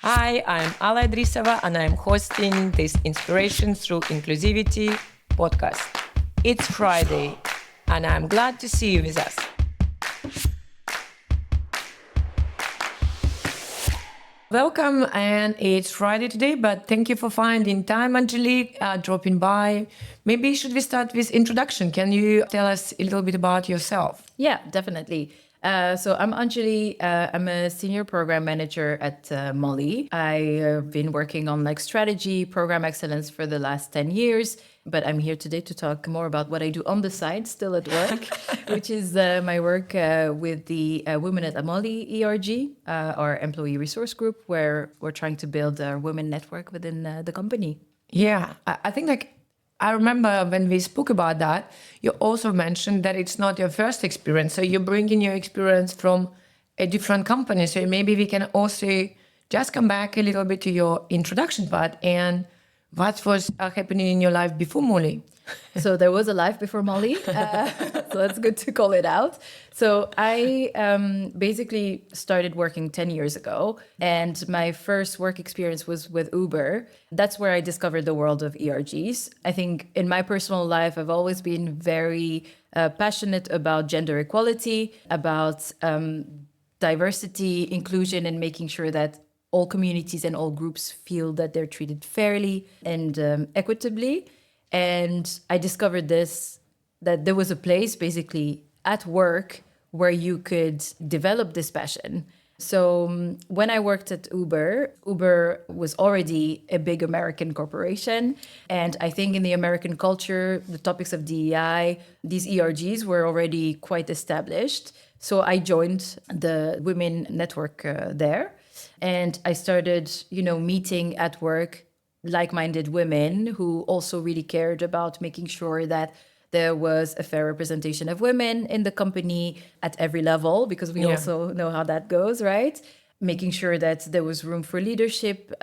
Hi, I'm Ala Idrisova and I'm hosting this Inspiration Through Inclusivity podcast. It's Friday and I'm glad to see you with us. Welcome, and it's Friday today, but thank you for finding time, Anjulie, dropping by. Maybe should we start with introduction? Can you tell us a little bit about yourself? Yeah, definitely. So I'm Anjulie. I'm a senior program manager at Mollie. I've been working on strategy, program excellence for the last 10 years, but I'm here today to talk more about what I do on the side, still at work, which is my work with the Women at Mollie ERG, our employee resource group, where we're trying to build a women network within the company. Yeah, I think I remember when we spoke about that, you also mentioned that it's not your first experience. So you're bringing your experience from a different company. So maybe we can also just come back a little bit to your introduction part and what was happening in your life before Mollie. So there was a life before Mollie, so that's good to call it out. So I basically started working 10 years ago, and my first work experience was with Uber. That's where I discovered the world of ERGs. I think in my personal life, I've always been very passionate about gender equality, about diversity, inclusion, and making sure that all communities and all groups feel that they're treated fairly and equitably. And I discovered that there was a place basically at work where you could develop this passion. So when I worked at Uber was already a big American corporation. And I think in the American culture, the topics of DEI, these ERGs were already quite established. So I joined the women network there. And I started, meeting at work like-minded women who also really cared about making sure that there was a fair representation of women in the company at every level, because we also know how that goes, right? Making sure that there was room for leadership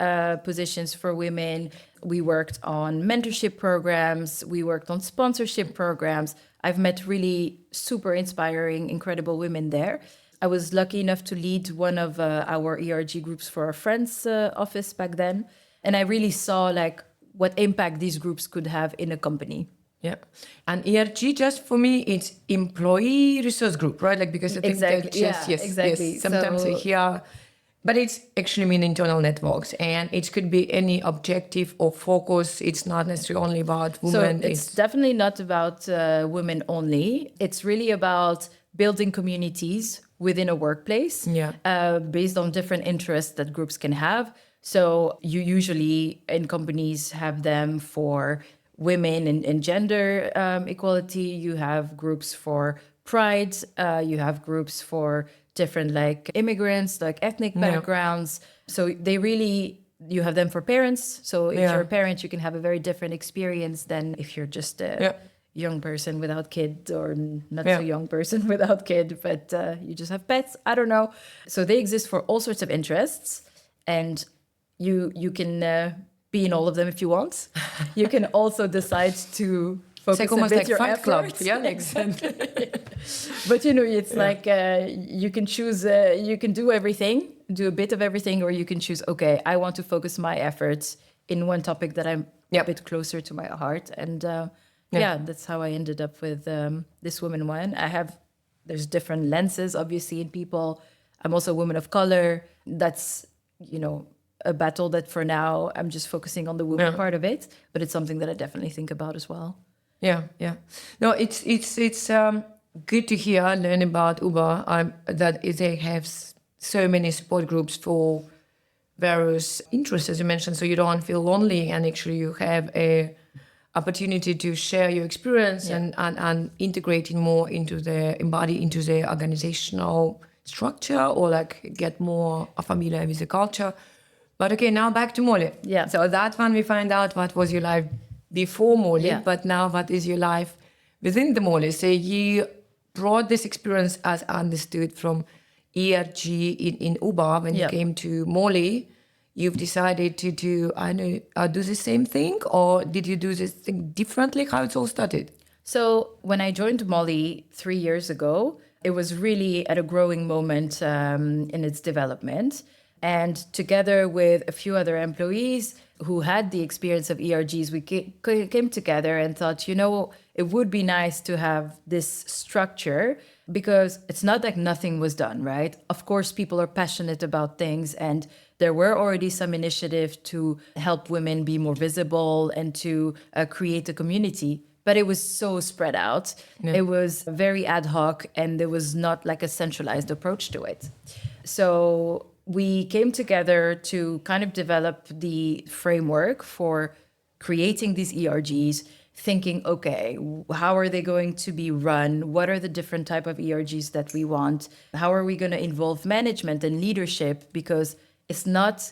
positions for women. We worked on mentorship programs. We worked on sponsorship programs. I've met really super inspiring, incredible women there. I was lucky enough to lead one of our ERG groups for a friend's office back then. And I really saw what impact these groups could have in a company. Yeah. And ERG, just for me, it's employee resource group, right? Because I think exactly. Yes. Sometimes we hear, but it's actually mean internal networks, and it could be any objective or focus. It's not necessarily only about women. So it's definitely not about women only. It's really about building communities within a workplace based on different interests that groups can have. So you usually in companies have them for women and gender equality. You have groups for pride. You have groups for different immigrants, ethnic backgrounds. So you have them for parents. So if you're a parent, you can have a very different experience than if you're just a young person without kid, or not so young person without kid, but you just have pets. I don't know. So they exist for all sorts of interests. And you can be in all of them if you want. You can also decide to focus almost a bit like your Fight Club. efforts. Yeah, exactly. But it's you can choose. You can do everything, do a bit of everything, or you can choose. Okay, I want to focus my efforts in one topic that I'm a bit closer to my heart, and that's how I ended up with this woman one. There's different lenses, obviously, in people. I'm also a woman of color. That's a battle that for now I'm just focusing on the women part of it, but it's something that I definitely think about as well. Yeah. No, it's good to learn about Uber, that they have so many support groups for various interests, as you mentioned, so you don't feel lonely, and actually you have a opportunity to share your experience and integrating more embody into the organizational structure, or get more familiar with the culture. But okay, now back to Mollie. Yeah. So that one we find out what was your life before Mollie, but now what is your life within the Mollie? So you brought this experience, as understood, from ERG in Uber. When you came to Mollie, you've decided to do the same thing, or did you do this thing differently? How it all started? So when I joined Mollie 3 years ago, it was really at a growing moment in its development. And together with a few other employees who had the experience of ERGs, we came together and thought, it would be nice to have this structure, because it's not like nothing was done, right? Of course, people are passionate about things, and there were already some initiatives to help women be more visible and to create a community. But it was so spread out. Yeah. It was very ad hoc, and there was not like a centralized approach to it. So we came together to kind of develop the framework for creating these ERGs, thinking, okay, how are they going to be run? What are the different type of ERGs that we want? How are we going to involve management and leadership? Because it's not,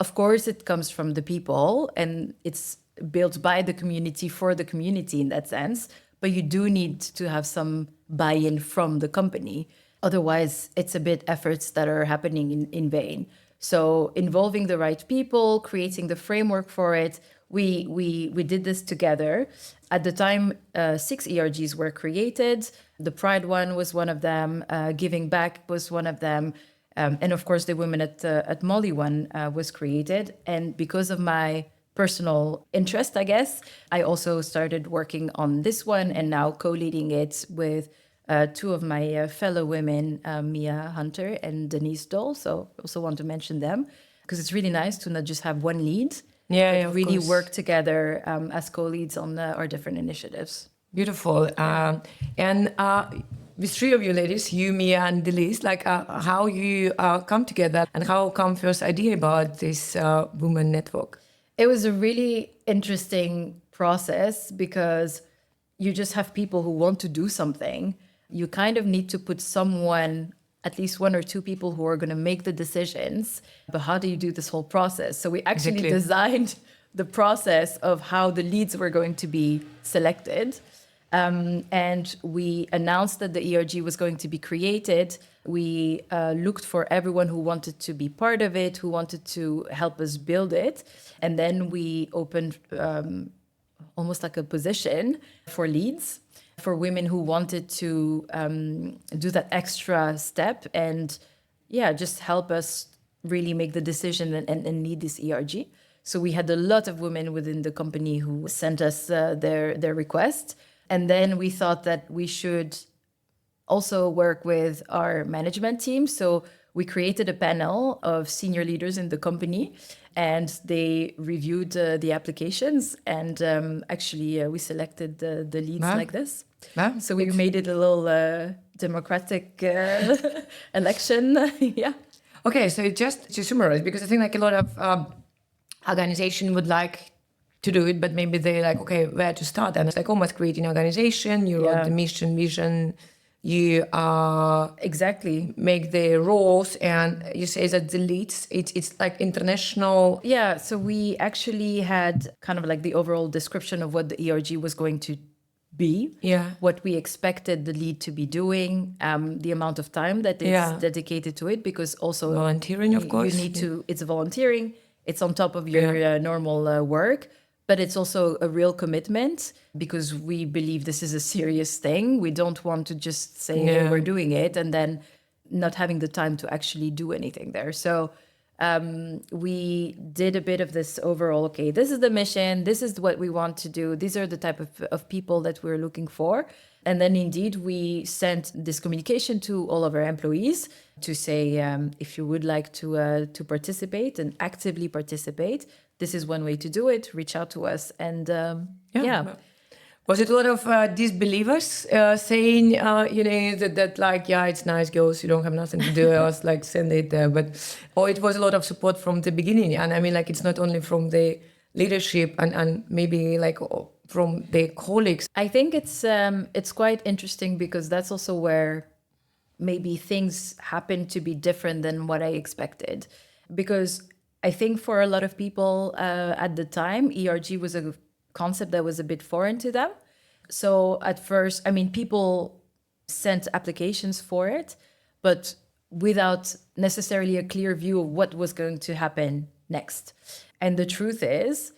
of course, it comes from the people, and it's built by the community for the community in that sense, but you do need to have some buy-in from the company. Otherwise, it's a bit efforts that are happening in vain. So involving the right people, creating the framework for it, we did this together. At the time, 6 ERGs were created. The Pride one was one of them. Giving Back was one of them. And of course, the Women at Mollie one was created. And because of my personal interest, I guess, I also started working on this one and now co-leading it with 2 of my fellow women, Mia Hunter and Denise Dole. So I also want to mention them, because it's really nice to not just have one lead, but really work together as co-leads on our different initiatives. Beautiful. And with 3 of you ladies, you, Mia, and Denise, like how you come together and how come first idea about this women network? It was a really interesting process, because you just have people who want to do something. You kind of need to put someone, at least 1 or 2 people, who are going to make the decisions. But how do you do this whole process? So we actually designed the process of how the leads were going to be selected. And we announced that the ERG was going to be created. We looked for everyone who wanted to be part of it, who wanted to help us build it. And then we opened almost like a position for leads, for women who wanted to do that extra step and, just help us really make the decision and lead this ERG. So we had a lot of women within the company who sent us their request. And then we thought that we should also work with our management team. So we created a panel of senior leaders in the company, and they reviewed the applications. And actually, we selected the leads like this. Wow. So we made it a little democratic election. Yeah. Okay, so just to summarize, because I think like a lot of organization would like to do it, but maybe they're like, okay, where to start? And it's like almost creating an organization, you wrote the mission, vision, you exactly make the roles, and you say that the leads, it's like international. Yeah, so we actually had kind of like the overall description of what the ERG was going to be, what we expected the lead to be doing, the amount of time that it's dedicated to it, because also volunteering, of course. You need to, it's volunteering, it's on top of your normal work. But it's also a real commitment, because we believe this is a serious thing. We don't want to just say, hey, we're doing it, and then not having the time to actually do anything there. So we did a bit of this overall, okay, this is the mission, this is what we want to do, these are the type of people that we're looking for. And then indeed, we sent this communication to all of our employees to say, if you would like to participate and actively participate, this is one way to do it. Reach out to us. And Was it a lot of disbelievers saying, that like, it's nice, girls, you don't have nothing to do, I was like, send it there. Or it was a lot of support from the beginning. And I mean, like, it's not only from the leadership and maybe like from the colleagues. I think it's quite interesting, because that's also where maybe things happen to be different than what I expected. Because I think for a lot of people at the time, ERG was a concept that was a bit foreign to them. So at first, I mean, people sent applications for it, but without necessarily a clear view of what was going to happen next. And the truth is,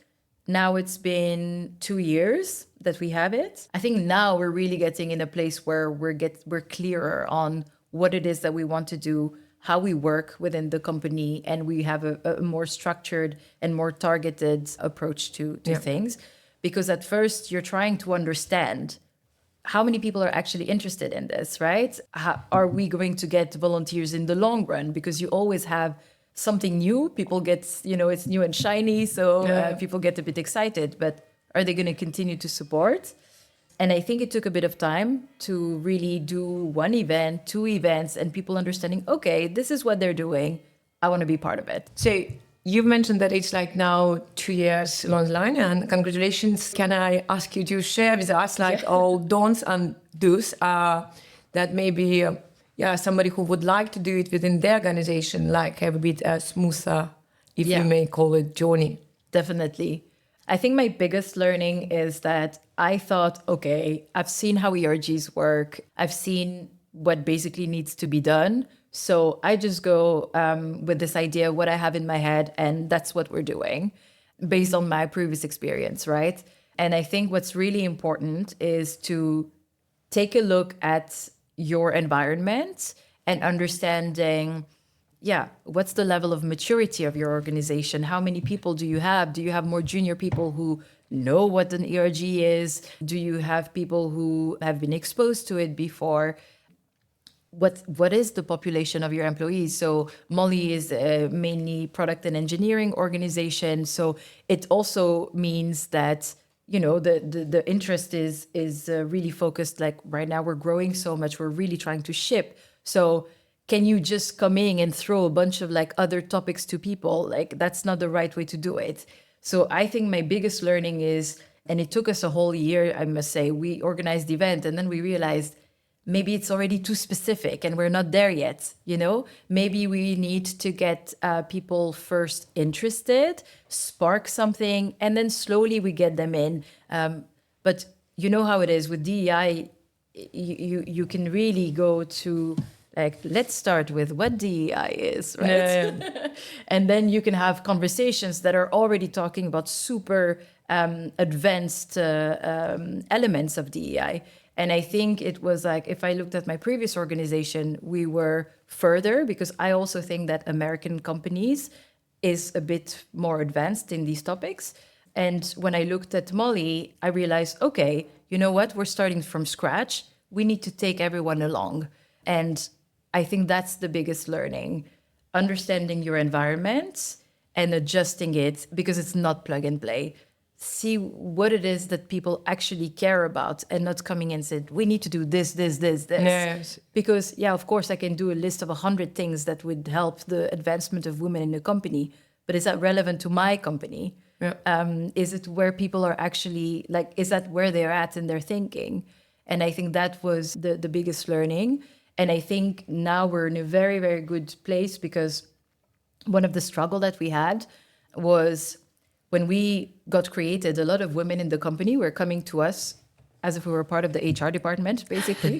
now it's been 2 years that we have it. I think now we're really getting in a place where we're clearer on what it is that we want to do, how we work within the company, and we have a more structured and more targeted approach to things. Because at first you're trying to understand how many people are actually interested in this, right? How, are we going to get volunteers in the long run? Because you always have something new. People get, it's new and shiny, so people get a bit excited, but are they going to continue to support? And I think it took a bit of time to really do one event, 2 events, and people understanding, okay, this is what they're doing. I want to be part of it. So you've mentioned that it's like now 2 years online, and congratulations. Can I ask you to share with us all don'ts and do's that maybe somebody who would like to do it within their organization, like have a bit smoother, if you may call it, journey? Definitely. I think my biggest learning is that I thought, okay, I've seen how ERGs work. I've seen what basically needs to be done. So I just go with this idea, what I have in my head, and that's what we're doing based on my previous experience, right? And I think what's really important is to take a look at your environment and understanding, what's the level of maturity of your organization? How many people do you have? Do you have more junior people who know what an ERG is? Do you have people who have been exposed to it before? What is the population of your employees? So Mollie is mainly product and engineering organization. So it also means that, the interest is really focused. Like right now we're growing so much, we're really trying to ship. So can you just come in and throw a bunch of other topics to people? That's not the right way to do it. So I think my biggest learning is, and it took us a whole year, I must say, we organized the event and then we realized maybe it's already too specific and we're not there yet. Maybe we need to get people first interested, spark something, and then slowly we get them in. But you know how it is with DEI, you can really go to let's start with what DEI is, right? Yeah. And then you can have conversations that are already talking about super advanced elements of DEI. And I think it was if I looked at my previous organization, we were further, because I also think that American companies is a bit more advanced in these topics. And when I looked at Mollie, I realized, okay, you know what? We're starting from scratch. We need to take everyone along. And I think that's the biggest learning, understanding your environment and adjusting it, because it's not plug and play. See what it is that people actually care about, and not coming in and say, we need to do this. Yes. Because, of course, I can do a list of 100 things that would help the advancement of women in the company. But is that relevant to my company? Yeah. Is it where people are actually, is that where they're at in their thinking? And I think that was the biggest learning. And I think now we're in a very, very good place, because one of the struggle that we had was when we got created, a lot of women in the company were coming to us as if we were part of the HR department, basically,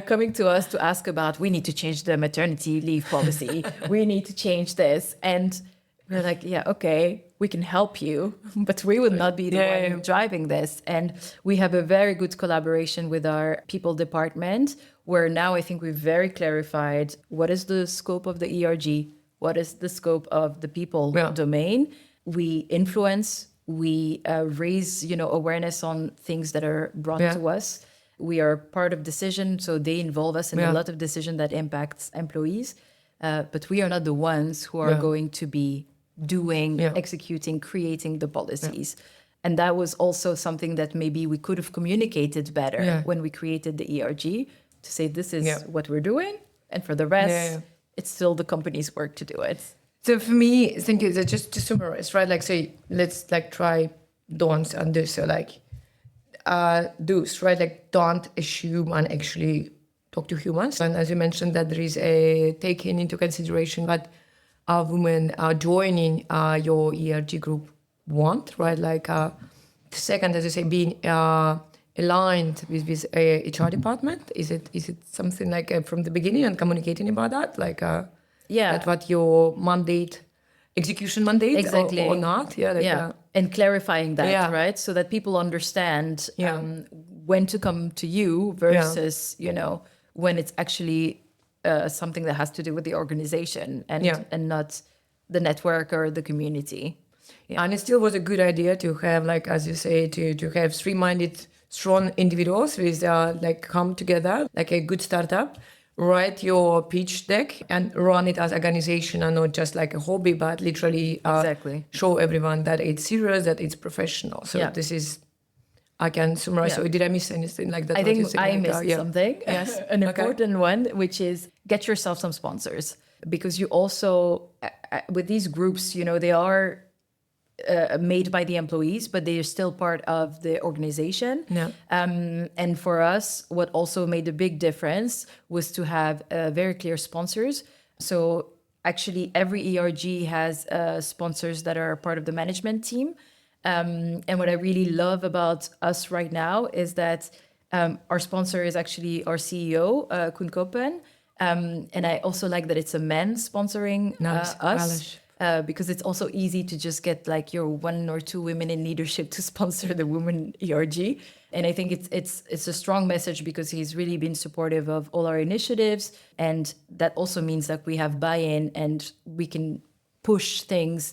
coming to us to ask about, we need to change the maternity leave policy. We need to change this. And we're like, okay, we can help you, but we would not be the one driving this. And we have a very good collaboration with our people department, where now I think we've very clarified what is the scope of the ERG, what is the scope of the people domain. We influence, we raise, awareness on things that are brought to us. We are part of decision, so they involve us in a lot of decision that impacts employees. But we are not the ones who are going to be doing, executing, creating the policies. And that was also something that maybe we could have communicated better when we created the ERG, to say this is what we're doing. And for the rest, it's still the company's work to do it. So for me, thank you. Just to summarize, right? Say, let's try don'ts and do's. So do's, right? Don't assume and actually talk to humans. And as you mentioned, that there is a taking into consideration that women are joining your ERG group want, right? Second, as you say, being aligned with a HR department. Is it something from the beginning and communicating about that? That what your mandate, execution mandate, exactly, or not? And clarifying that, right? So that people understand when to come to you versus, when it's actually something that has to do with the organization and Yeah. and not the network or the community. Yeah. And it still was a good idea to have, like, as you say, to have three-minded, strong individuals with like come together, like a good startup, write your pitch deck and run it as organization and not just like a hobby, but literally Exactly. show everyone that it's serious, that it's professional. So Yeah. this is, I can summarize. Yeah. So did I miss anything like that? I what you think said? I Like, missed yeah. something, Yes. an Okay. important one, which is get yourself some sponsors, because you also, with these groups, they are made by the employees, but they are still part of the organization. Yeah. And for us, what also made a big difference was to have very clear sponsors. So actually, every ERG has sponsors that are part of the management team. And what I really love about us right now is that our sponsor is actually our CEO, Koen Koppen. And I also like that it's a man sponsoring Nice. us. Because it's also easy to just get like your 1 or 2 women in leadership to sponsor the women ERG. And I think it's a strong message because he's really been supportive of all our initiatives. And that also means that we have buy-in and we can push things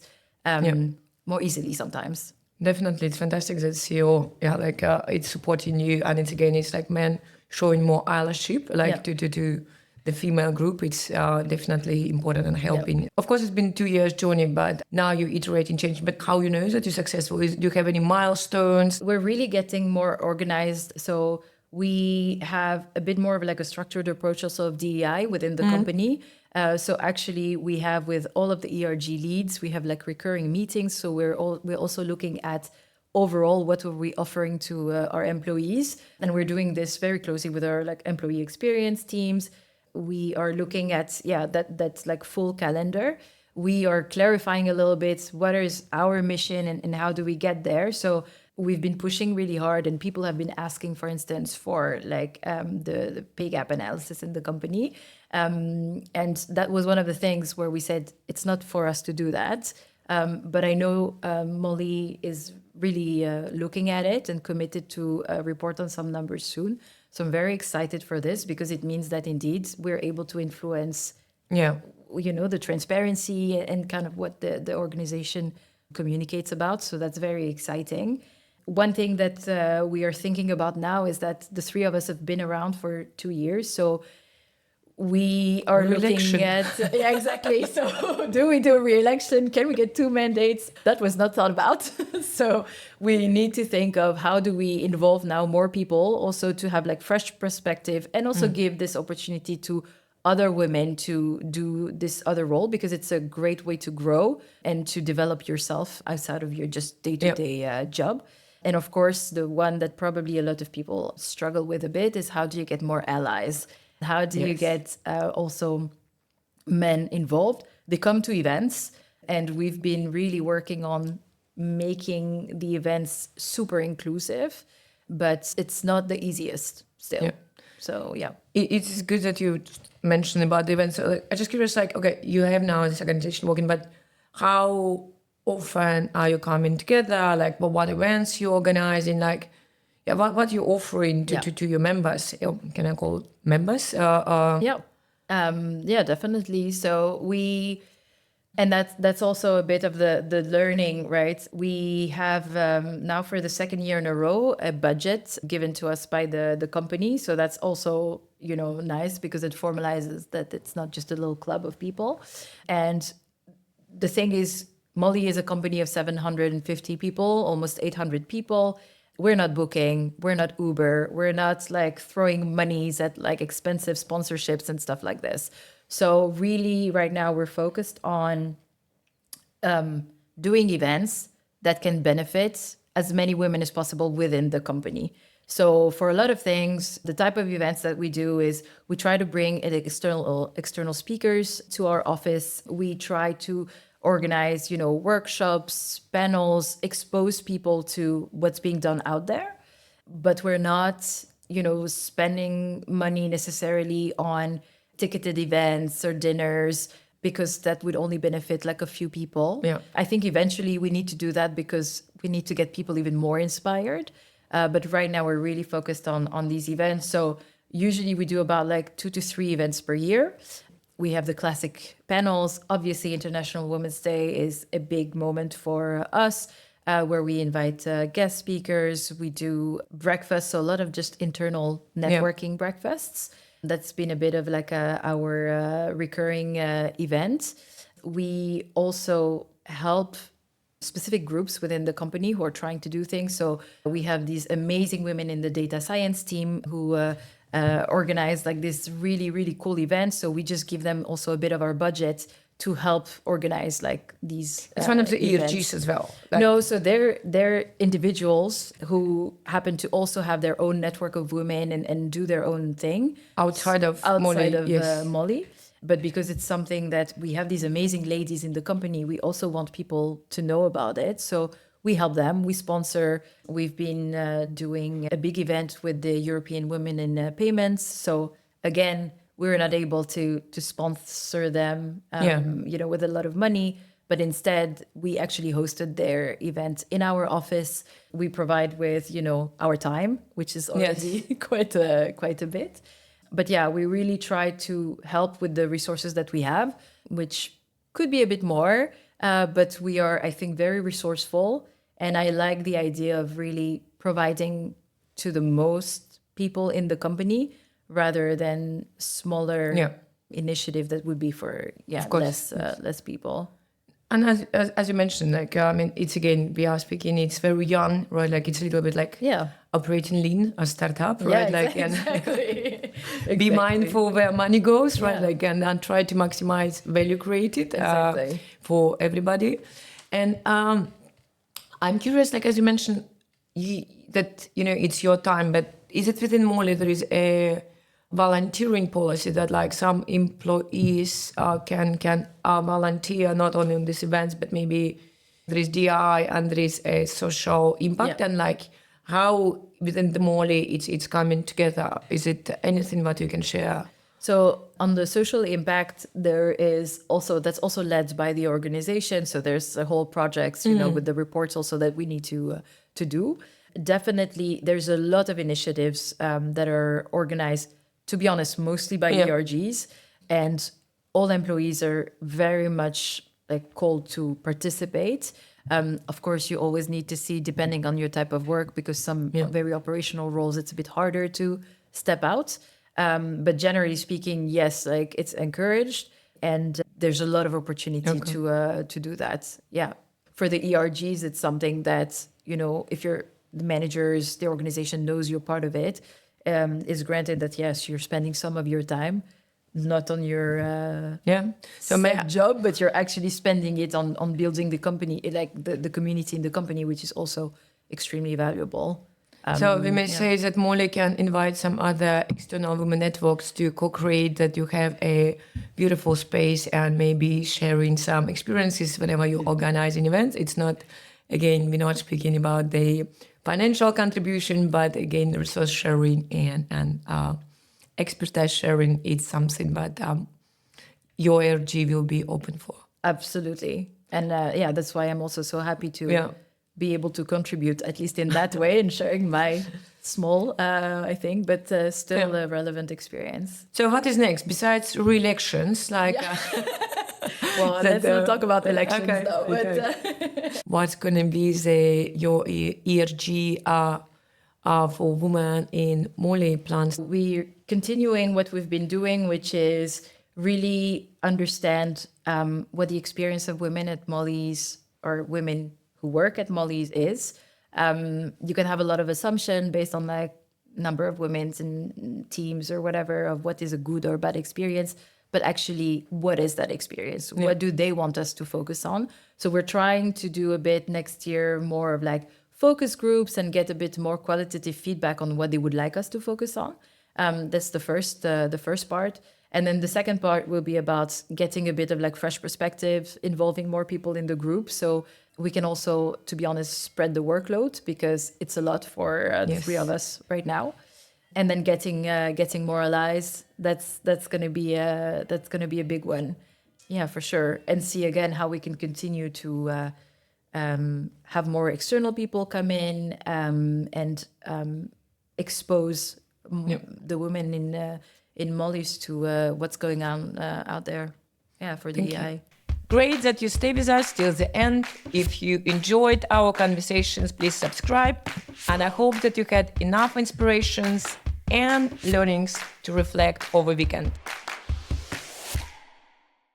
more easily sometimes. Definitely, it's fantastic that CEO, like it's supporting you, and it's like men showing more allyship, like to the female group. It's definitely important and helping. Of course, it's been 2 years journey, but now you're iterating, changing. But how you know that you're successful? Do you have any milestones? We're really getting more organized. So we have a bit more of like a structured approach also of DEI within the company. So actually we have with all of the ERG leads, we have like recurring meetings. So we're also looking at overall what are we offering to our employees. And we're doing this very closely with our like employee experience teams. We are looking at, that's like full calendar. We are clarifying a little bit what is our mission and how do we get there. So we've been pushing really hard and people have been asking, for instance, for like the pay gap analysis in the company. And that was one of the things where we said, it's not for us to do that. But I know Mollie is really looking at it and committed to report on some numbers soon. So I'm very excited for this because it means that indeed we're able to influence, the transparency and kind of what the organization communicates about. So that's very exciting. One thing that we are thinking about now is that the 3 of us have been around for 2 years. So we are Re-election. looking at, exactly. So do we do a re-election? Can we get 2 mandates? That was not thought about. So we need to think of how do we involve now more people also to have like fresh perspective and also give this opportunity to other women to do this other role because it's a great way to grow and to develop yourself outside of your just day-to-day job. And of course, the one that probably a lot of people struggle with a bit is how do you get more allies? How do you get also men involved? They come to events, and we've been really working on making the events super inclusive, but it's not the easiest still. So, It's good that you mentioned about the events. So, I'm just curious, like, okay, you have now this organization working, but how often are you coming together? Like, what events you organizing? Like, what you're offering to your members? Can I call members? Definitely. So that's also a bit of the learning, right? We have now for the second year in a row a budget given to us by the company. So that's also nice because it formalizes that it's not just a little club of people. And the thing is, Mollie is a company of 750 people, almost 800 people. We're not booking, we're not Uber, we're not like throwing monies at like expensive sponsorships and stuff like this. So really right now we're focused on doing events that can benefit as many women as possible within the company. So for a lot of things, the type of events that we do is we try to bring external speakers to our office. We try to organize, workshops, panels, expose people to what's being done out there. But we're not, spending money necessarily on ticketed events or dinners because that would only benefit like a few people. Yeah. I think eventually we need to do that because we need to get people even more inspired. But right now we're really focused on these events. So, Usually we do about like 2 to 3 events per year. We have the classic panels. Obviously, International Women's Day is a big moment for us, where we invite guest speakers. We do breakfast, so a lot of just internal networking breakfasts. That's been a bit of like our recurring event. We also help specific groups within the company who are trying to do things. So we have these amazing women in the data science team who organize like this really, really cool event. So we just give them also a bit of our budget to help organize like these. It's one of the events. ERGs as well. No, so they're individuals who happen to also have their own network of women and do their own thing outside of Mollie. Mollie. But because it's something that we have these amazing ladies in the company, we also want people to know about it. So we help them. We sponsor. We've been doing a big event with the European Women in Payments. So again, we're not able to sponsor them, with a lot of money. But instead, we actually hosted their event in our office. We provide with, our time, which is already quite a bit. But yeah, we really try to help with the resources that we have, which could be a bit more, but we are, I think, very resourceful. And I like the idea of really providing to the most people in the company rather than smaller initiative that would be for less people. And as you mentioned, it's again, we are speaking, it's very young, right? Like it's a little bit like operating lean, a startup, right? Exactly. Be mindful where money goes, right? And try to maximize value created for everybody. And I'm curious, like as you mentioned, that it's your time, but is it within Mollie there is a volunteering policy that like some employees can volunteer not only on these events, but maybe there is DI and there is a social impact and like how within the Mollie it's coming together? Is it anything that you can share? So on the social impact, that's also led by the organization. So there's a whole projects, with the reports also that we need to do. Definitely, there's a lot of initiatives that are organized, to be honest, mostly by ERGs, and all employees are very much like called to participate. Of course, you always need to see, depending on your type of work, because some very operational roles, it's a bit harder to step out. But generally speaking, yes, like it's encouraged, and there's a lot of opportunity to do that. Yeah, for the ERGs, it's something that if you're the managers, the organization knows you're part of it. Is granted that yes, you're spending some of your time not on your job, but you're actually spending it on building the company, like the community in the company, which is also extremely valuable. So we may say that Mollie can invite some other external women networks to co-create, that you have a beautiful space and maybe sharing some experiences whenever you organize an event. It's not, again, we're not speaking about the financial contribution, but again, resource sharing and expertise sharing is something that your ERG will be open for. Absolutely. And that's why I'm also so happy to be able to contribute, at least in that way, and sharing my small, I think, but still a relevant experience. So what is next? Besides re-elections, well, let's not talk about elections though. But, what's going to be your ERG for women in Mollie plans? We're continuing what we've been doing, which is really understand what the experience of women at Mollie's, or women who work at Mollie's, is. You can have a lot of assumption based on like number of women in teams or whatever of what is a good or bad experience. But actually, what is that experience? What do they want us to focus on? So we're trying to do a bit next year more of like focus groups and get a bit more qualitative feedback on what they would like us to focus on. That's the first part. And then the second part will be about getting a bit of like fresh perspective, involving more people in the group. So we can also, to be honest, spread the workload, because it's a lot for the three of us right now. And then getting more allies, that's gonna be a big one, for sure. And see again how we can continue to have more external people come in and expose the women in Mollie's to what's going on out there. Yeah, for the EI. Great that you stay with us till the end. If you enjoyed our conversations, please subscribe. And I hope that you had enough inspirations and learnings to reflect over weekend.